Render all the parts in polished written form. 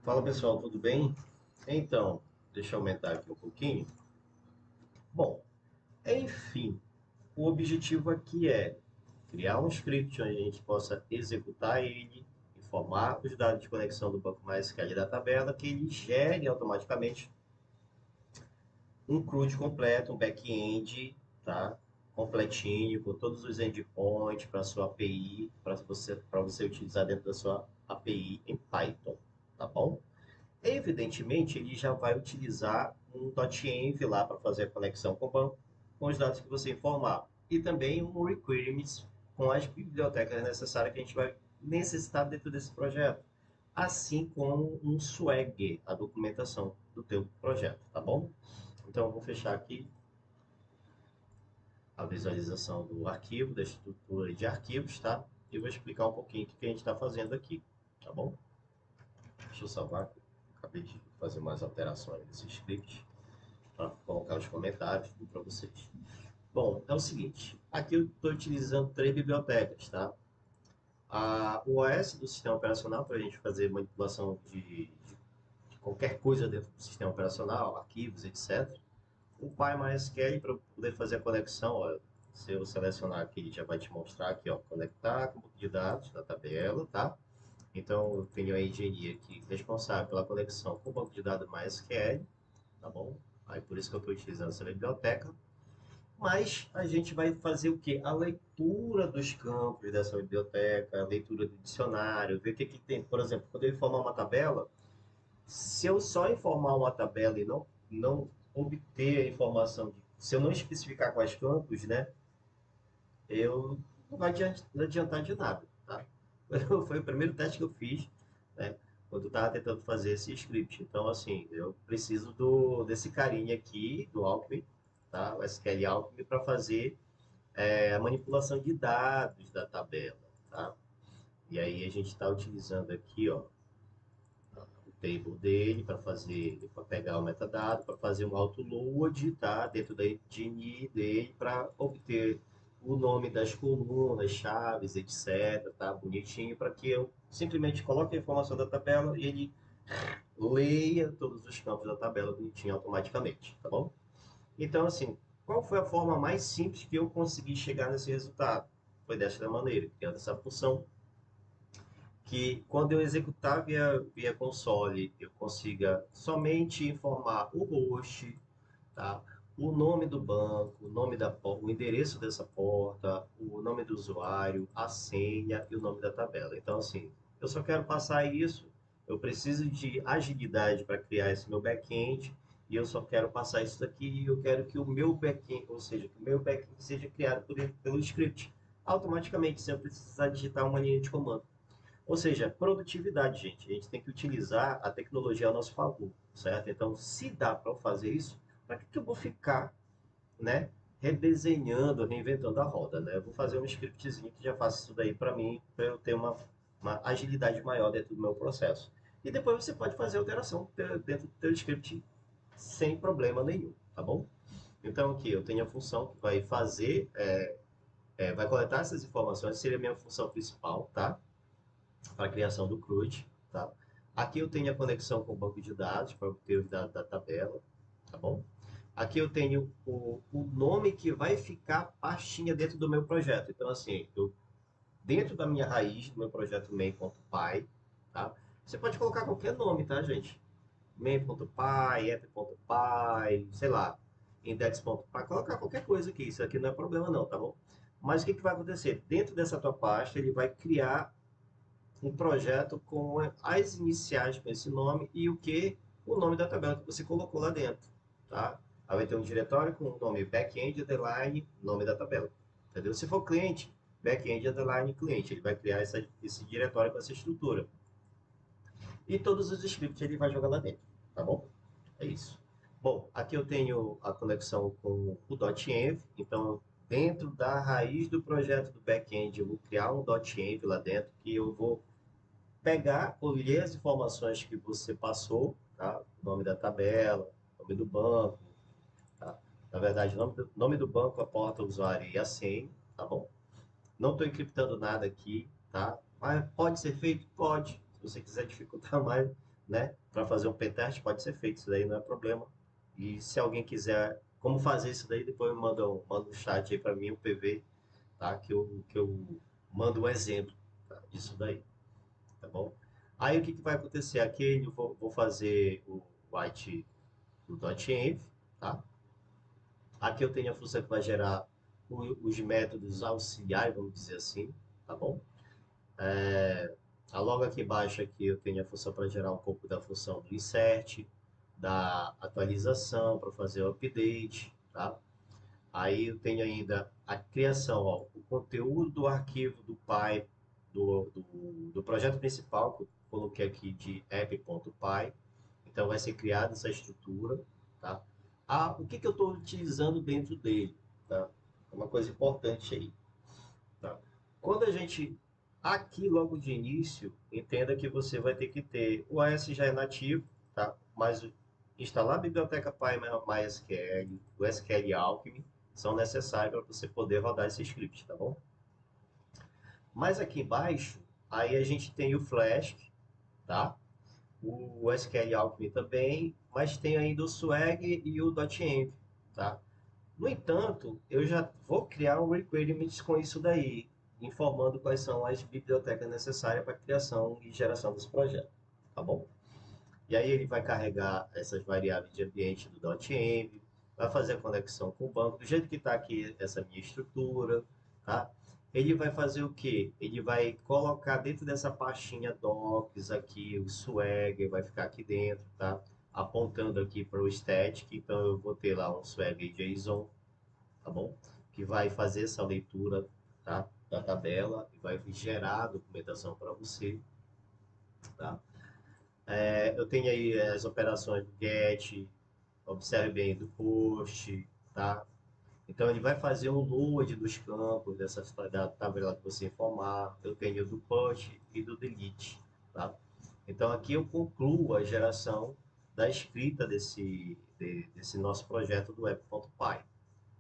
Fala pessoal, tudo bem? Então, deixa eu aumentar aqui um pouquinho. Bom, enfim, o objetivo aqui é criar um script onde a gente possa executar ele, informar os dados de conexão do banco MySQL da tabela, que ele gere automaticamente um CRUD completo, um back-end, tá? Completinho, com todos os endpoints para sua API, para você utilizar dentro da sua API em Python, tá bom? Evidentemente, ele já vai utilizar um .env lá para fazer a conexão com o banco, com os dados que você informar. E também um requirements com as bibliotecas necessárias que a gente vai necessitar dentro desse projeto. Assim como um swag, a documentação do teu projeto, tá bom? Então, eu vou fechar aqui a visualização do arquivo, da estrutura de arquivos, tá? E vou explicar um pouquinho o que a gente está fazendo aqui, tá bom? Deixa eu salvar, acabei de fazer mais alterações nesse script para colocar os comentários para vocês. Bom, é o seguinte, aqui eu estou utilizando três bibliotecas, tá? O OS do sistema operacional para a gente fazer manipulação de qualquer coisa dentro do sistema operacional, arquivos, etc. O PyMySQL para poder fazer a conexão, ó, se eu selecionar aqui, ele já vai te mostrar aqui, ó, conectar com o banco de dados da tabela, tá? Então, eu tenho a engenharia aqui responsável pela conexão com o banco de dados MySQL, tá bom? Aí por isso que eu estou utilizando essa biblioteca. Mas a gente vai fazer o quê? A leitura dos campos dessa biblioteca, a leitura do dicionário, ver o que, que tem. Por exemplo, quando eu informar uma tabela, se eu só informar uma tabela e não obter a informação, se eu não especificar quais campos, né, eu não vai adiantar de nada, tá? Foi o primeiro teste que eu fiz, né, quando eu estava tentando fazer esse script. Então, assim, eu preciso desse carinha aqui, do Alckmin, tá? O SQL Alckmin, para fazer a manipulação de dados da tabela, tá? E aí a gente está utilizando aqui, ó, o table dele para pegar o metadado, para fazer um autoload, tá? Dentro da engine dele para obter o nome das colunas, chaves, etc, tá? Bonitinho para que eu simplesmente coloque a informação da tabela e ele leia todos os campos da tabela bonitinho automaticamente, tá bom? Então, assim, qual foi a forma mais simples que eu consegui chegar nesse resultado? Foi desta maneira, criando essa função que quando eu executar via console, eu consiga somente informar o host, tá? O nome do banco, o nome da porta, o endereço dessa porta, o nome do usuário, a senha e o nome da tabela. Então, assim, eu só quero passar isso, eu preciso de agilidade para criar esse meu back-end e eu só quero passar isso daqui e eu quero que o meu back-end, ou seja, que o meu back-end seja criado pelo script automaticamente, sem eu precisar digitar uma linha de comando. Ou seja, produtividade, gente. A gente tem que utilizar a tecnologia a nosso favor, certo? Então, se dá para fazer isso, para que eu vou ficar, né, redesenhando, reinventando a roda, né? Eu vou fazer um scriptzinho que já faça isso daí para mim, para eu ter uma agilidade maior dentro do meu processo. E depois você pode fazer alteração dentro do teu script sem problema nenhum, tá bom? Então, aqui eu tenho a função que vai fazer, vai coletar essas informações, seria a minha função principal, tá? Para a criação do CRUD, tá? Aqui eu tenho a conexão com o banco de dados para obter os dados da tabela, tá bom? Aqui eu tenho o nome que vai ficar pastinha dentro do meu projeto. Então, assim, dentro da minha raiz do meu projeto main.py, tá? Você pode colocar qualquer nome, tá, gente? Main.py, app.py, sei lá, index.py, colocar qualquer coisa aqui. Isso aqui não é problema não, tá bom? Mas o que vai acontecer? Dentro dessa tua pasta, ele vai criar um projeto com as iniciais com esse nome e o que? O nome da tabela que você colocou lá dentro, tá? Aí vai ter um diretório com o nome backend, underline, nome da tabela, entendeu? Se for cliente, backend, underline, cliente, ele vai criar esse diretório com essa estrutura. E todos os scripts ele vai jogar lá dentro, tá bom? É isso. Bom, aqui eu tenho a conexão com o .env, então dentro da raiz do projeto do backend eu vou criar um .env lá dentro que eu vou pegar, colher as informações que você passou, tá? O nome da tabela, nome do banco, tá? Na verdade, nome do banco, a porta, o usuário e a senha, tá bom? Não estou encriptando nada aqui, tá? Mas pode ser feito? Pode. Se você quiser dificultar mais, né? Para fazer um pentest pode ser feito, isso daí não é problema. E se alguém quiser como fazer isso daí, depois manda um chat aí para mim, um PV, tá? Que eu mando um exemplo, tá? Disso daí, tá bom? Aí o que vai acontecer? Aqui eu vou fazer o white do .env, tá? Aqui eu tenho a função que vai gerar os métodos auxiliares, vamos dizer assim, tá bom? Logo aqui embaixo aqui eu tenho a função para gerar um pouco da função do insert, da atualização para fazer o update, tá? Aí eu tenho ainda a criação, ó, o conteúdo do arquivo do Py, do projeto principal, que eu coloquei aqui de app.py. Então vai ser criada essa estrutura, tá? O que eu estou utilizando dentro dele, tá? É uma coisa importante aí, tá? Quando a gente, aqui logo de início, entenda que você vai ter que ter, o AS já é nativo, tá? Mas instalar a biblioteca PyMySQL, o SQL Alchemy, são necessários para você poder rodar esse script, tá bom? Mas aqui embaixo, aí a gente tem o Flask, tá? O SQL Alchemy também, mas tem ainda o Swag e o .env, tá? No entanto, eu já vou criar um requirements com isso daí, informando quais são as bibliotecas necessárias para a criação e geração desse projeto, tá bom? E aí ele vai carregar essas variáveis de ambiente do .env, vai fazer a conexão com o banco, do jeito que está aqui essa minha estrutura, tá? Ele vai fazer o quê? Ele vai colocar dentro dessa pastinha docs aqui, o swagger vai ficar aqui dentro, tá? Apontando aqui para o static, então eu vou ter lá um swagger JSON, tá bom? Que vai fazer essa leitura, tá? Da tabela e vai gerar a documentação para você, tá? Eu tenho aí as operações do get, observe bem do post, tá? Então ele vai fazer um load dos campos da tabela que você informar. Eu tenho do push e do delete, tá? Então aqui eu concluo a geração da escrita desse nosso projeto do app.py,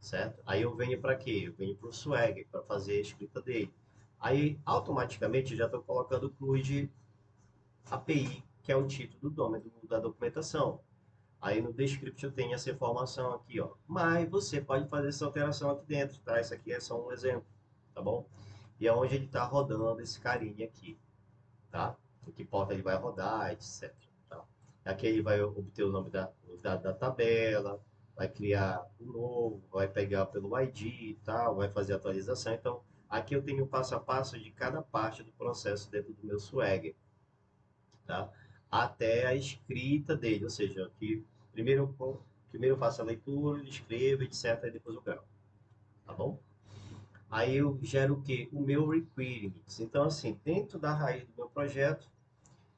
certo? Aí eu venho para quê? Eu venho para o Swag para fazer a escrita dele. Aí automaticamente já estou colocando o CRUD API, que é o título do domínio da documentação. Aí no descript eu tenho essa informação aqui, ó. Mas você pode fazer essa alteração aqui dentro, tá? Isso aqui é só um exemplo, tá bom? E é onde ele está rodando esse carinha aqui, tá? Em que porta ele vai rodar, etc. Tá? Aqui ele vai obter o nome da tabela, vai criar um novo, vai pegar pelo ID e tal, vai fazer a atualização. Então, aqui eu tenho o passo a passo de cada parte do processo dentro do meu Swagger, tá? Até a escrita dele, ou seja, aqui primeiro eu faço a leitura, escrevo, etc, e depois eu gravo, tá bom? Aí eu gero o quê? O meu requirements. Então, assim, dentro da raiz do meu projeto,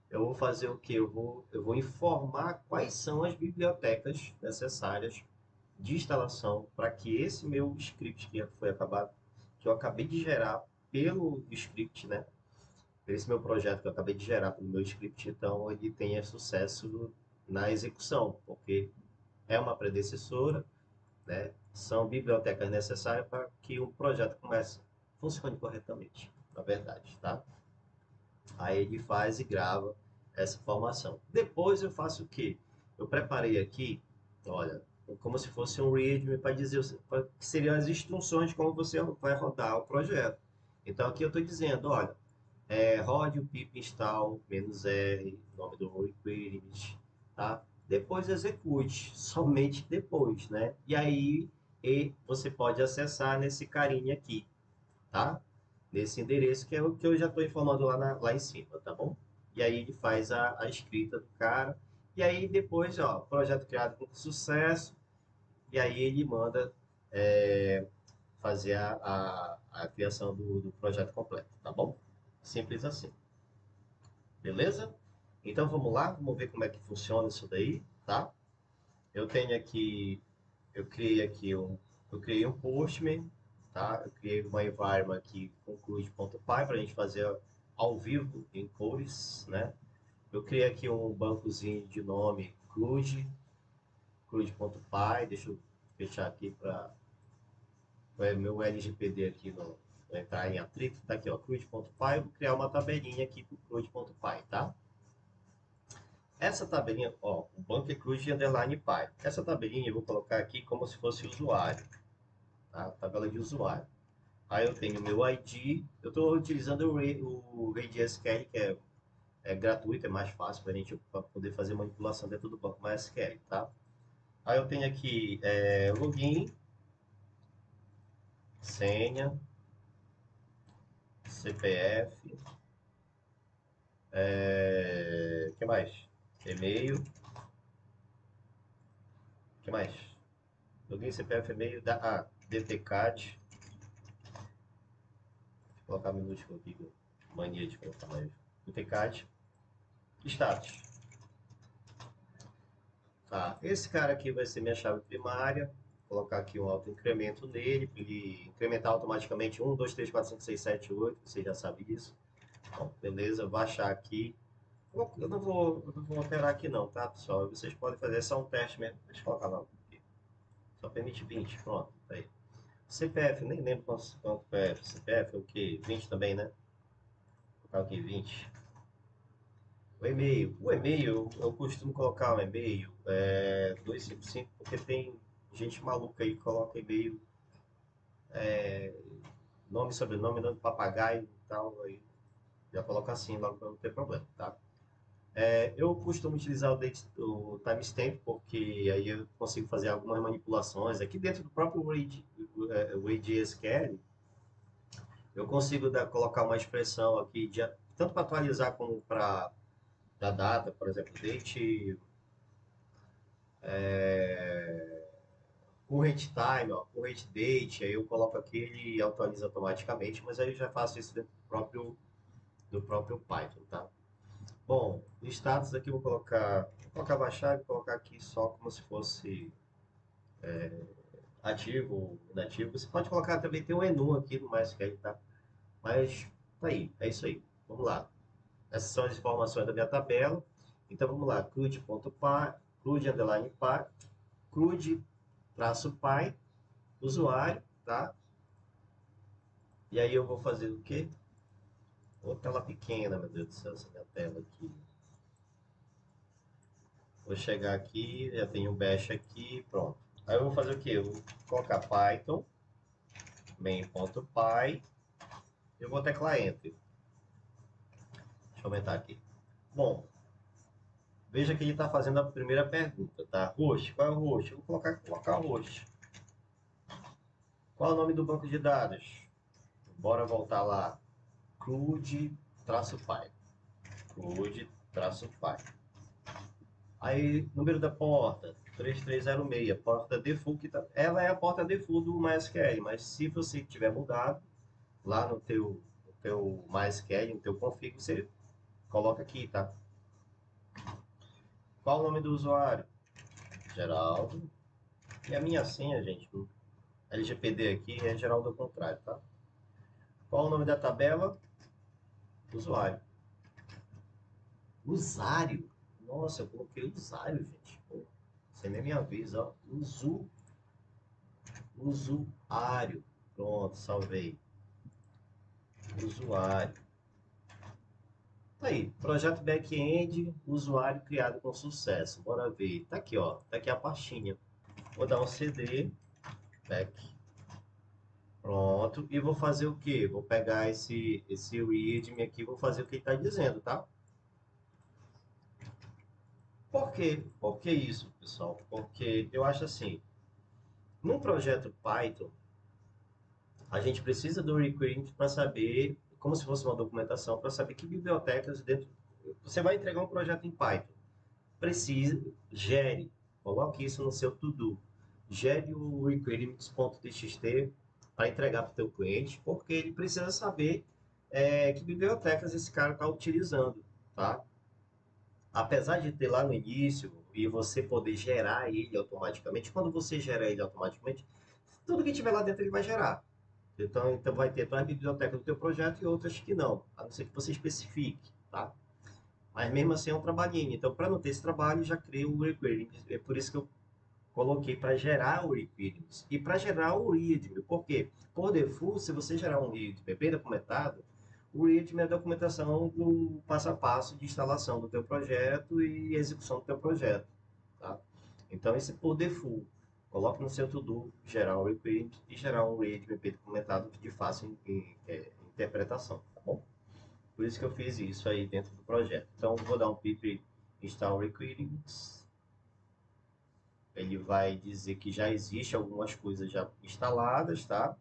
eu vou fazer o quê? Eu vou informar quais são as bibliotecas necessárias de instalação para que esse meu script que eu acabei de gerar pelo script, né? Esse meu projeto que eu acabei de gerar pelo meu script, então ele tenha sucesso na execução, porque é uma predecessora, né? São bibliotecas necessárias para que o projeto comece, funcione corretamente, na verdade, tá? Aí ele faz e grava essa informação. Depois eu faço o quê? Eu preparei aqui, olha, como se fosse um README para dizer que seriam as instruções de como você vai rodar o projeto. Então aqui eu estou dizendo, olha, rode o pip install "-r", nome do requirement, tá? Depois execute, somente depois, né? E aí você pode acessar nesse carinha aqui, tá? Nesse endereço que é o que eu já estou informando lá em cima, tá bom? E aí ele faz a escrita do cara. E aí depois, ó, projeto criado com sucesso. E aí ele manda é, fazer a criação do projeto completo, tá bom? Simples assim. Beleza? Então vamos lá, vamos ver como é que funciona isso daí, tá? Eu tenho aqui, eu criei aqui eu criei um Postman, tá? Eu criei uma environment aqui com CRUD.py para a gente fazer ao vivo em cores, né? Eu criei aqui um bancozinho de nome CRUD.py, deixa eu fechar aqui para meu LGPD aqui não entrar em atrito, tá aqui ó, CRUD.py, eu vou criar uma tabelinha aqui com CRUD.py, tá? Essa tabelinha, ó, o banco é cruz de underline pi. Essa tabelinha eu vou colocar aqui como se fosse usuário, tá? Tabela de usuário. Aí eu tenho o meu ID, eu estou utilizando o RaidSQL, que é gratuito, é mais fácil para a gente pra poder fazer manipulação dentro do banco MySQL, tá? Aí eu tenho aqui login, senha, CPF, que mais? E-mail, que mais? Login, CPF, e-mail, DTCAD, vou colocar minúsculo aqui, mania de colocar mais. DTCAD, status. Tá, esse cara aqui vai ser minha chave primária. Vou colocar aqui um auto incremento nele, para ele incrementar automaticamente 1, 2, 3, 4, 5, 6, 7, 8. Você já sabe disso. Bom, beleza, baixar aqui. Eu não vou alterar aqui não, tá, pessoal? Vocês podem fazer só um teste mesmo. Deixa eu colocar lá. Só permite 20, pronto, tá aí. CPF, nem lembro quanto é. CPF é o quê? 20 também, né? Vou colocar aqui 20. O e-mail, eu costumo colocar o e-mail 255, porque tem gente maluca aí que coloca e-mail, nome, sobrenome, nome de papagaio e tal, aí já coloca assim logo para não ter problema, tá? Eu costumo utilizar o timestamp, porque aí eu consigo fazer algumas manipulações. Aqui dentro do próprio RaidSQL, eu consigo colocar uma expressão aqui, tanto para atualizar como para da data, por exemplo, date, current time, ó, current date, aí eu coloco aqui e atualiza automaticamente, mas aí eu já faço isso dentro do próprio Python, tá? Bom, status aqui eu vou colocar baixar e colocar aqui só como se fosse ativo ou inativo. Você pode colocar também, tem um menu aqui no MySQL, tá? Mas tá aí, é isso aí. Vamos lá. Essas são as informações da minha tabela. Então vamos lá, CRUD.py, CRUD underline py, CRUD traço py, usuário, tá? E aí eu vou fazer o quê? Ô, tela pequena, meu Deus do céu, essa minha tela aqui. Vou chegar aqui, já tenho o bash aqui, pronto. Aí eu vou fazer o quê? Eu vou colocar Python, main.py, eu vou teclar Enter. Deixa eu aumentar aqui. Bom, veja que ele está fazendo a primeira pergunta, tá? Host, qual é o host? Eu vou colocar o host. Qual é o nome do banco de dados? Bora voltar lá. CRUD-py. CRUD-py. Aí, número da porta, 3306, porta default, ela é a porta default do MySQL, mas se você tiver mudado lá no teu MySQL, no teu config, você coloca aqui, tá? Qual o nome do usuário? Geraldo. E a minha senha, gente, o LGPD aqui é Geraldo ao contrário, tá? Qual o nome da tabela? Usuário. Usário. Nossa, eu coloquei usuário, gente. Pô, você nem me avisa, ó. Usuário. Pronto, salvei. Usuário. Tá aí, projeto back-end, usuário criado com sucesso. Bora ver. Tá aqui, ó. Tá aqui a pastinha. Vou dar um CD, back. Pronto. E vou fazer o quê? Vou pegar esse readme aqui, vou fazer o que ele tá dizendo, tá? Por quê? Por que isso, pessoal? Porque eu acho assim, num projeto Python, a gente precisa do requirement para saber, como se fosse uma documentação, para saber que bibliotecas dentro. Você vai entregar um projeto em Python. Precisa, gere, coloque isso no seu to-do. Gere o requirements.txt para entregar para o teu cliente, porque ele precisa saber que bibliotecas esse cara está utilizando, tá? Apesar de ter lá no início e você poder gerar ele automaticamente, quando você gera ele automaticamente, tudo que tiver lá dentro ele vai gerar. Então vai ter a biblioteca do teu projeto e outras que não, a não ser que você especifique, tá? Mas mesmo assim é um trabalhinho. Então, para não ter esse trabalho, já criei o requirement. É por isso que eu coloquei para gerar o requirement. E para gerar o readme. Por quê? Por default, se você gerar um readme bem documentado, O README é a documentação do passo a passo de instalação do teu projeto e execução do teu projeto, tá? Então, esse por default, coloque no seu to-do, gerar um requirement e gerar um README documentado de fácil interpretação, tá bom? Por isso que eu fiz isso aí dentro do projeto. Então, vou dar um pip install requirements. Ele vai dizer que já existe algumas coisas já instaladas, tá?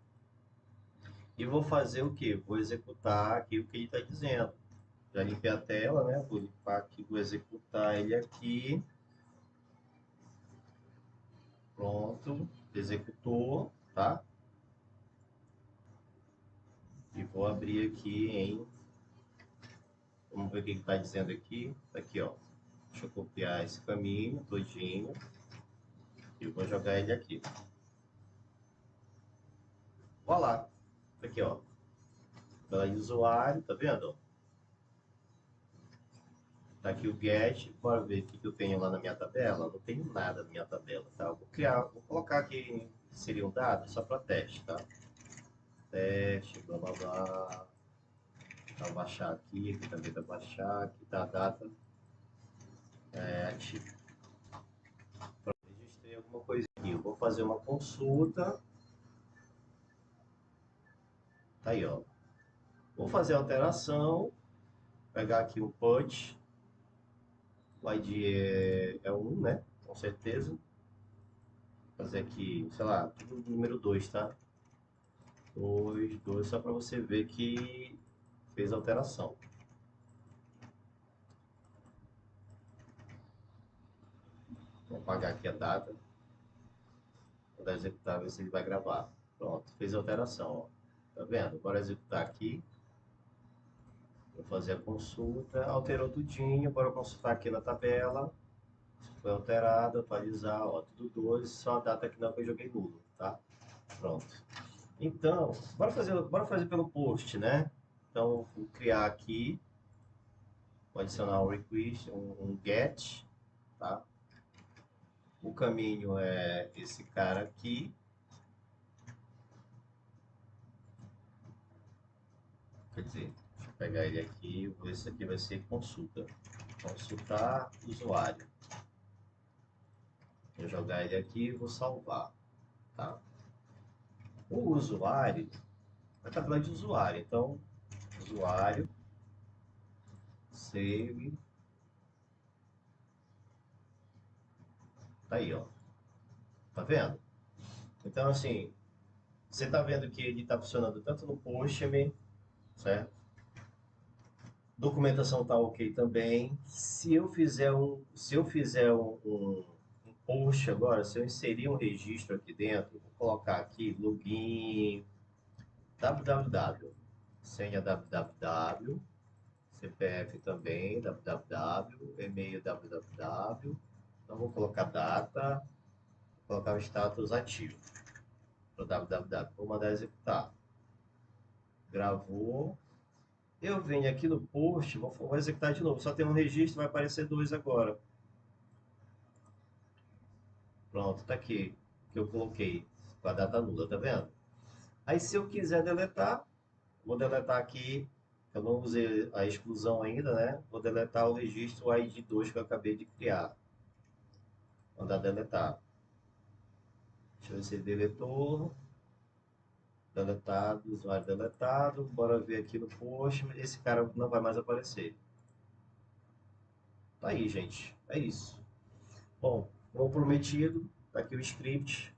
E vou fazer o que? Vou executar aqui o que ele está dizendo. Já limpei a tela, né? Vou limpar aqui, vou executar ele aqui. Pronto, executou, tá? E vou abrir aqui em... Vamos ver o que ele está dizendo aqui. Aqui, ó. Deixa eu copiar esse caminho todinho. E vou jogar ele aqui. Olá. Aqui, ó. Tabela de usuário, tá vendo? Tá aqui o get, bora ver o que eu tenho lá na minha tabela. Não tenho nada na minha tabela, tá? Vou colocar aqui, seria um dado só para teste, tá? Teste, blá blá blá. Vai baixar aqui também vai baixar, aqui tá a data ativa. Registrei alguma coisa aqui, eu vou fazer uma consulta. Tá aí, ó. Vou fazer a alteração, pegar aqui o punch. O ID é 1, né? Com certeza. Fazer aqui, sei lá, tudo número 2, tá? 2, só para você ver que fez alteração. Vou apagar aqui a data. Vou dar executar, ver se ele vai gravar. Pronto, fez alteração, ó. Tá vendo? Bora executar aqui. Vou fazer a consulta. Alterou tudinho. Bora consultar aqui na tabela. Foi alterado, atualizar, ó, tudo 2, só a data que não que eu joguei nulo, tá? Pronto. Então, bora fazer pelo post, né? Então, vou criar aqui, vou adicionar um request, um get, tá? O caminho é esse cara aqui. Quer dizer, deixa eu pegar ele aqui, esse aqui vai ser consulta. Consultar usuário. Vou jogar ele aqui e vou salvar, tá? O usuário, a tabela de usuário, então, usuário, save, tá aí, ó. Tá vendo? Então, assim, você tá vendo que ele tá funcionando tanto no Postman, certo? Documentação tá ok também. Se eu fizer um post agora, se eu inserir um registro aqui dentro, vou colocar aqui login www, senha www, CPF também www, e-mail www. Então vou colocar data, vou colocar o status ativo para www. Vou mandar executar. Gravou. Eu venho aqui no post, vou executar de novo. Só tem um registro, vai aparecer 2 agora. Pronto, tá aqui. Que eu coloquei com a data nula, tá vendo? Aí se eu quiser deletar, vou deletar aqui. Eu não usei a exclusão ainda, né? Vou deletar o registro ID2 que eu acabei de criar. Mandar deletar. Deixa eu ver se ele deletou. Deletado, usuário deletado. Bora ver aqui no post. Esse cara não vai mais aparecer. Tá aí, gente. É isso. Bom, como prometido, tá aqui o script.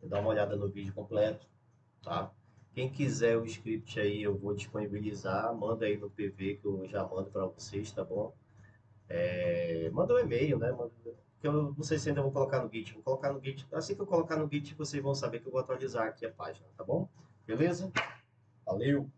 Dá uma olhada no vídeo completo, tá? Quem quiser o script aí, eu vou disponibilizar. Manda aí no PV que eu já mando para vocês, tá bom? Manda um e-mail, né? Que eu não sei se ainda vou colocar no Git. Vou colocar no Git. Assim que eu colocar no Git, vocês vão saber que eu vou atualizar aqui a página, tá bom? Beleza? Valeu!